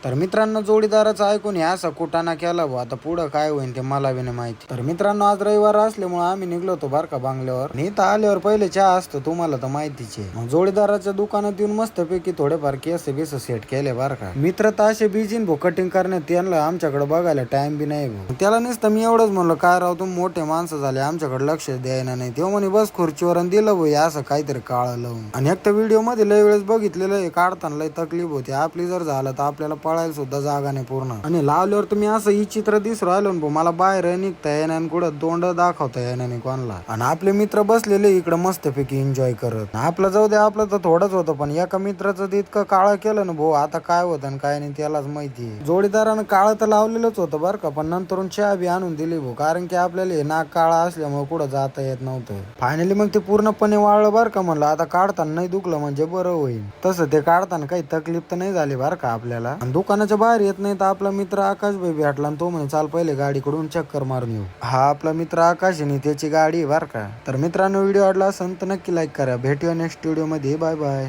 तर मित्रांनो, जोडीदाराचं ऐकून हे असा कुटाणा केला भाऊ. आता पुढं काय होईल ते मला बी नाही माहिती. तर मित्रांनो, आज रविवार असल्यामुळे आम्ही निघलो होतो बरं का बांगल्यावर. आणि इथं आल्यावर पहिले चहा असतो, तुम्हाला तर माहितीच आहे. मग जोडीदाराच्या दुकानात येऊन मस्तपैकी थोडेफार केस बिस सेट केले बरं का. मित्र तर असे बिझी भाऊ कटिंग करण्यात, त्यांना आमच्याकडे बघायला टाइम बी नाही भाऊ. त्याला नुसतं मी एवढंच म्हणलं, काय राव तुम्ही मोठे माणसं झाले, आमच्याकडे लक्ष द्यायला नाही. तेव्हा म्हणे बस खुर्चीवर आणि दिलं भाऊ असं काहीतरी काळं लावून. आणि एक तर व्हिडिओ मध्ये लय वेळेस बघितलेलं आहे, काढताना लय तकलीफ होती. आपली जर झालं तर आपल्याला पळायला सुद्धा जागा नाही पूर्ण. आणि लावल्यावर तुम्ही असं ही चित्र दिसू राहिलो ना, मला बाहेर निघता येणार आणि कुठं तोंड दाखवता येणार नाही कोणाला. आणि आपले मित्र बसलेले इकडे मस्तपैकी एन्जॉय करत. आपलं जाऊ दे, आपलं तर थोडंच होतं, पण एका मित्राचं ते इतकं काळं केलं ना भाऊ, आता काय होतं आणि काय नाही त्यालाच माहिती. जोडीदारानं काळं तर लावलेलंच होतं बरं का, पण नंतर चहा बी आणून दिली भाऊ, कारण की आपल्याला नाक काळा असल्यामुळे कुठं जाता येत नव्हतं. फायनली मग ते पूर्णपणे वाळलं बरं का. म्हणलं आता काढताना नाही दुखलं म्हणजे बरं होईल. तसं ते काढताना काही तकलीफ तर नाही झाली बरं का आपल्याला. दुकानाच्या बाहेर येत नाही तर आपला मित्र आकाश भाई भेटला आणि तो म्हणे चाल पहिले गाडीकडून चक्कर मारून येऊ. हा आपला मित्र आकाश आहे, त्याची गाडी बर का. तर मित्रांनो, व्हिडिओ आवडला असेल तर नक्की लाईक करा. भेटूया नेक्स्ट व्हिडिओ मध्ये. Bye bye.